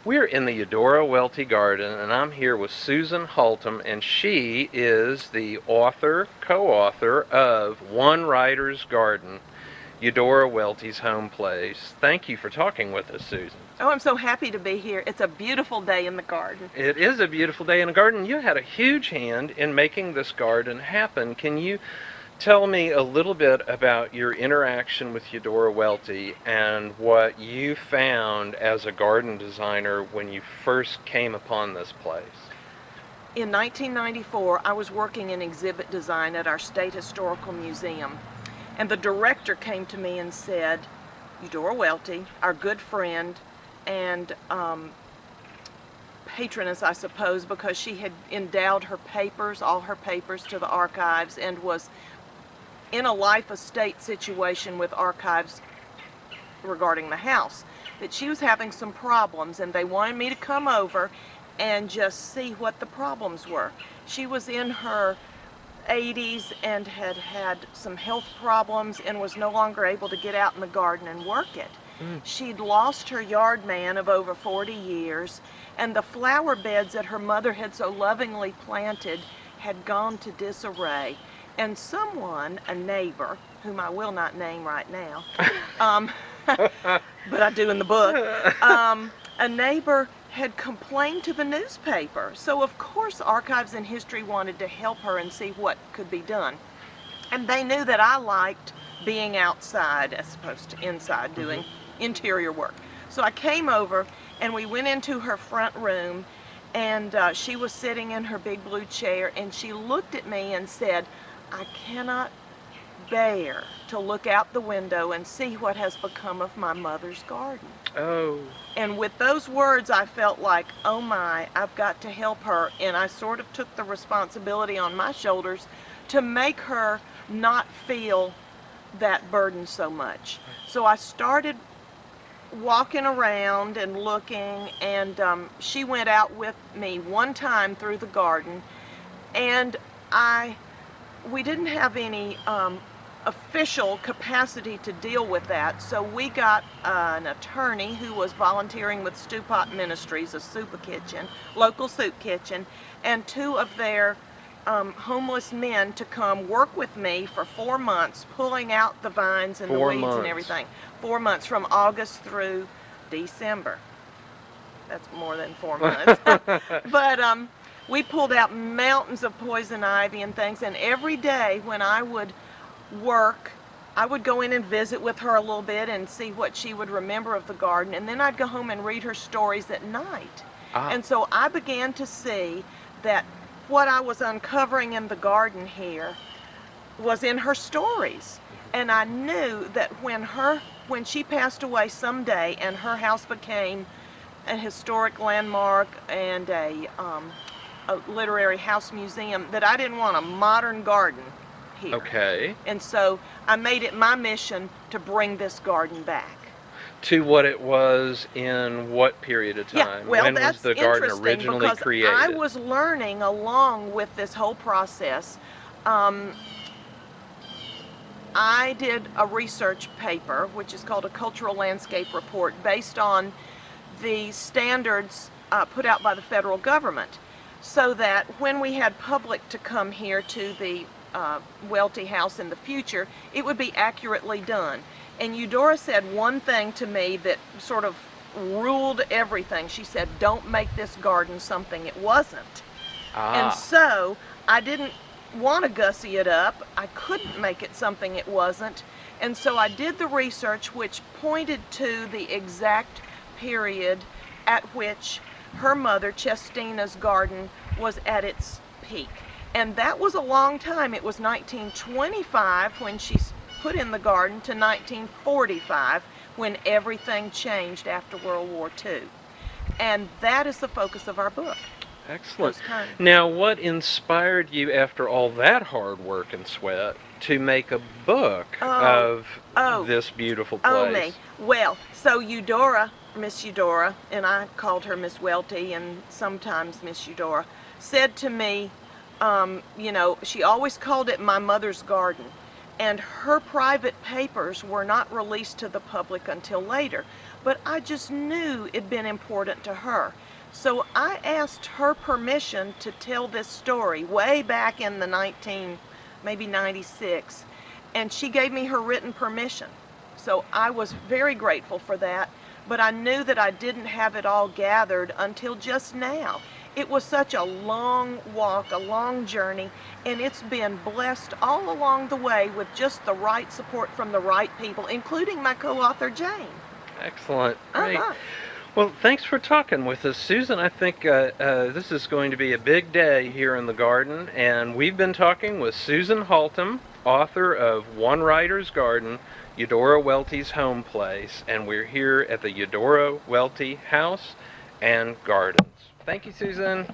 We're in the Eudora Welty Garden, and I'm here with Susan Haltom, and she is the co-author of One Writer's Garden, Eudora Welty's home place. Thank you for talking with us, Susan. Oh, I'm so happy to be here. It's a beautiful day in the garden. It is a beautiful day in the garden. You had a huge hand in making this garden happen. Can you tell me a little bit about your interaction with Eudora Welty and what you found as a garden designer when you first came upon this place? In 1994, I was working in exhibit design at our State Historical Museum, and the director came to me and said, Eudora Welty, our good friend and patroness, I suppose, because she had endowed her papers, all her papers, to the archives, and was in a life estate situation with archives regarding the house, that she was having some problems, and they wanted me to come over and just see what the problems were. She was in her 80s and had had some health problems and was no longer able to get out in the garden and work it. She'd lost her yard man of over 40 years, and the flower beds that her mother had so lovingly planted had gone to disarray. And someone, a neighbor, whom I will not name right now, but I do in the book, a neighbor had complained to the newspaper. So of course Archives and History wanted to help her and see what could be done. And they knew that I liked being outside as opposed to inside doing interior work. So I came over and we went into her front room, and she was sitting in her big blue chair, and she looked at me and said, I cannot bear to look out the window and see what has become of my mother's garden. Oh. And with those words, I felt like, oh my, I've got to help her. And I sort of took the responsibility on my shoulders to make her not feel that burden so much. So I started walking around and looking, and she went out with me one time through the garden, and we didn't have any official capacity to deal with that, so we got an attorney who was volunteering with Stew Pot Ministries, a local soup kitchen, and two of their homeless men to come work with me for 4 months, pulling out the vines and the weeds and everything. 4 months, from August through December. That's more than 4 months. But we pulled out mountains of poison ivy and things, and every day when I would work, I would go in and visit with her a little bit and see what she would remember of the garden, and then I'd go home and read her stories at night. And so I began to see that what I was uncovering in the garden here was in her stories. And I knew that when she passed away someday and her house became a historic landmark and a literary house museum, that I didn't want a modern garden here. Okay. And so I made it my mission to bring this garden back. To what it was in what period of time? Yeah, well, when that's was the garden interesting originally because created? I was learning along with this whole process. I did a research paper, which is called a Cultural Landscape Report, based on the standards put out by the federal government, so that when we had public to come here to the Welty house in the future, it would be accurately done. And Eudora said one thing to me that sort of ruled everything. She said, don't make this garden something it wasn't. And so I didn't want to gussy it up. I couldn't make it something it wasn't. And so I did the research which pointed to the exact period at which her mother, Chestina's garden, was at its peak. And that was a long time. It was 1925 when she put in the garden to 1945 when everything changed after World War II. And that is the focus of our book. Excellent. Now, what inspired you after all that hard work and sweat to make a book of this beautiful place? Oh, me. Well, so Eudora, Miss Eudora, and I called her Miss Welty and sometimes Miss Eudora, said to me, you know, she always called it my mother's garden. And her private papers were not released to the public until later. but I just knew it'd been important to her. So I asked her permission to tell this story way back in the maybe 96, and she gave me her written permission. So I was very grateful for that, but I knew that I didn't have it all gathered until just now. It was such a long walk, a long journey, and it's been blessed all along the way with just the right support from the right people, including my co-author, Jane. Excellent. Great. Uh-huh. Well, thanks for talking with us, Susan. I think this is going to be a big day here in the garden, and we've been talking with Susan Haltom, author of One Writer's Garden, Eudora Welty's Home Place, and we're here at the Eudora Welty House and Gardens. Thank you, Susan.